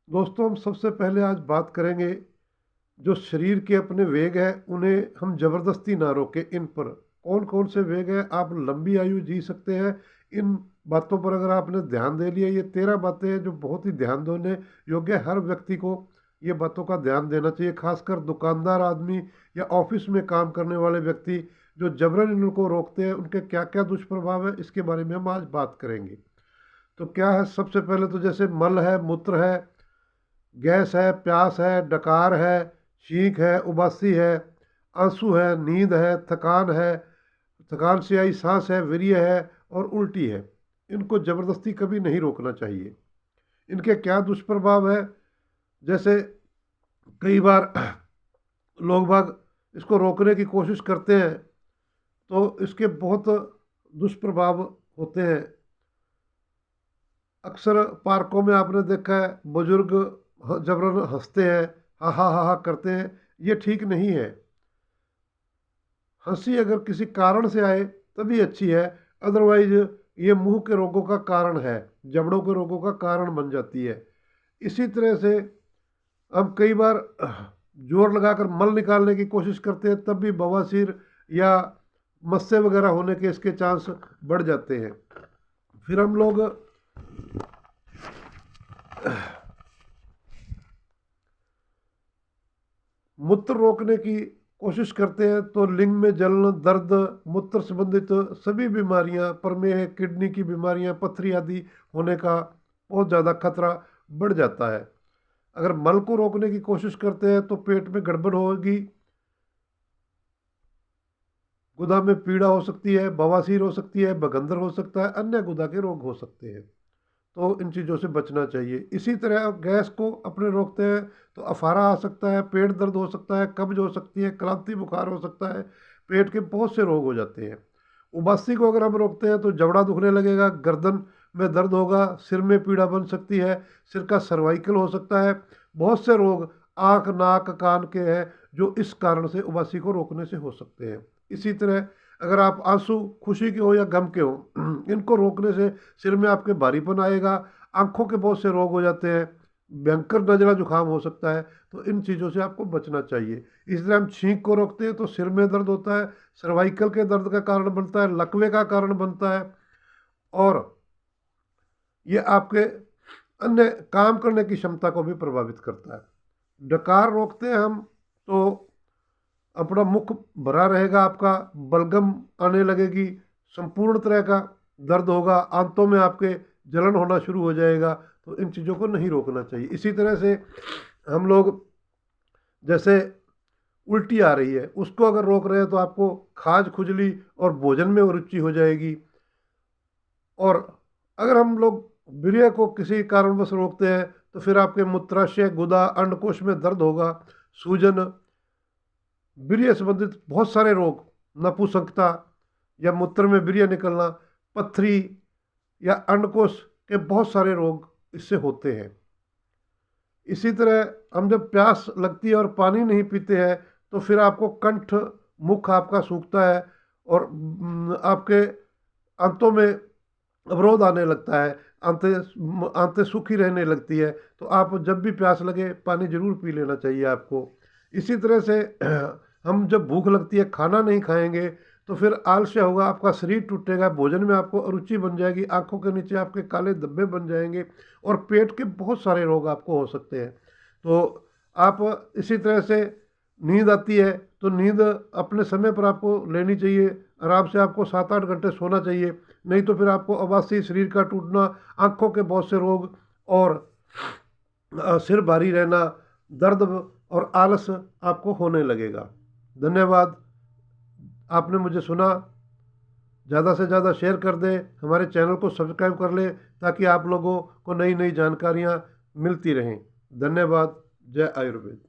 दोस्तों, हम सबसे पहले आज बात करेंगे जो शरीर के अपने वेग है उन्हें हम ज़बरदस्ती ना रोकें। इन पर कौन कौन से वेग हैं, आप लंबी आयु जी सकते हैं। इन बातों पर अगर आपने ध्यान दे लिया, ये 13 बातें हैं जो बहुत ही ध्यान देने योग्य है। हर व्यक्ति को ये बातों का ध्यान देना चाहिए, खासकर दुकानदार आदमी या ऑफिस में काम करने वाले व्यक्ति जो जबरन इनको रोकते हैं, उनके क्या क्या दुष्प्रभाव है इसके बारे में हम आज बात करेंगे। तो क्या है, सबसे पहले तो जैसे मल है, मूत्र है, गैस है, प्यास है, डकार है, छींक है, उबासी है, आंसू है, नींद है, थकान से आई सांस है, वीर्य है और उल्टी है। इनको ज़बरदस्ती कभी नहीं रोकना चाहिए। इनके क्या दुष्प्रभाव है, जैसे कई बार लोग बाग इसको रोकने की कोशिश करते हैं तो इसके बहुत दुष्प्रभाव होते हैं। अक्सर पार्कों में आपने देखा है बुजुर्ग जबरन हंसते हैं, हा हा करते हैं। ये ठीक नहीं है। हंसी अगर किसी कारण से आए तभी अच्छी है, अदरवाइज ये मुंह के रोगों का कारण है, जबड़ों के रोगों का कारण बन जाती है। इसी तरह से हम कई बार जोर लगाकर मल निकालने की कोशिश करते हैं, तब भी बवासीर या मस्से वगैरह होने के इसके चांस बढ़ जाते हैं। फिर हम लोग मूत्र रोकने की कोशिश करते हैं तो लिंग में जलन, दर्द, मूत्र संबंधित सभी बीमारियां, प्रमेह, किडनी की बीमारियां, पथरी आदि होने का बहुत ज़्यादा खतरा बढ़ जाता है। अगर मल को रोकने की कोशिश करते हैं तो पेट में गड़बड़ होगी, गुदा में पीड़ा हो सकती है, बवासीर हो सकती है, बगंदर हो सकता है, अन्य गुदा के रोग हो सकते हैं। तो इन चीज़ों से बचना चाहिए। इसी तरह आप गैस को अपने रोकते हैं तो अफारा आ सकता है, पेट दर्द हो सकता है, कब्ज हो सकती है, क्रांति बुखार हो सकता है, पेट के बहुत से रोग हो जाते हैं। उबासी को अगर हम रोकते हैं तो जबड़ा दुखने लगेगा, गर्दन में दर्द होगा, सिर में पीड़ा बन सकती है, सिर का सर्वाइकल हो सकता है। बहुत से रोग आँख, नाक, कान के हैं जो इस कारण से उबासी को रोकने से हो सकते हैं। इसी तरह अगर आप आंसू खुशी के हो या गम के हो, इनको रोकने से सिर में आपके भारीपन आएगा, आंखों के बहुत से रोग हो जाते हैं, भयंकर नजला जुकाम हो सकता है। तो इन चीज़ों से आपको बचना चाहिए। इसलिए हम छींक को रोकते हैं तो सिर में दर्द होता है, सर्वाइकल के दर्द का कारण बनता है, लकवे का कारण बनता है, और ये आपके अन्य काम करने की क्षमता को भी प्रभावित करता है। डकार रोकते हैं हम तो अपना मुख भरा रहेगा, आपका बलगम आने लगेगी, संपूर्ण तरह का दर्द होगा, आंतों में आपके जलन होना शुरू हो जाएगा। तो इन चीज़ों को नहीं रोकना चाहिए। इसी तरह से हम लोग जैसे उल्टी आ रही है उसको अगर रोक रहे हैं तो आपको खाज, खुजली और भोजन में रुचि हो जाएगी। और अगर हम लोग वीर्य को किसी कारणवश रोकते हैं तो फिर आपके मूत्राशय, गुदा, अंडकोश में दर्द होगा, सूजन, वीर्य संबंधित बहुत सारे रोग, नपुंसकता या मूत्र में वीर्य निकलना, पथरी या अंडकोश के बहुत सारे रोग इससे होते हैं। इसी तरह हम जब प्यास लगती है और पानी नहीं पीते हैं तो फिर आपको कंठ, मुख आपका सूखता है और आपके आंतों में अवरोध आने लगता है, आंतें सूखी रहने लगती है। तो आप जब भी प्यास लगे पानी जरूर पी लेना चाहिए आपको। इसी तरह से हम जब भूख लगती है खाना नहीं खाएंगे तो फिर आलस्य होगा, आपका शरीर टूटेगा, भोजन में आपको अरुचि बन जाएगी, आंखों के नीचे आपके काले धब्बे बन जाएंगे और पेट के बहुत सारे रोग आपको हो सकते हैं। तो आप इसी तरह से नींद आती है तो नींद अपने समय पर आपको लेनी चाहिए। आराम से आपको 7-8 घंटे सोना चाहिए, नहीं तो फिर आपको आवासीय शरीर का टूटना, आंखों के बहुत से रोग और सिर भारी रहना, दर्द और आलस आपको होने लगेगा। धन्यवाद, आपने मुझे सुना। ज़्यादा से ज़्यादा शेयर कर दें, हमारे चैनल को सब्सक्राइब कर लें ताकि आप लोगों को नई नई जानकारियाँ मिलती रहें। धन्यवाद। जय आयुर्वेद।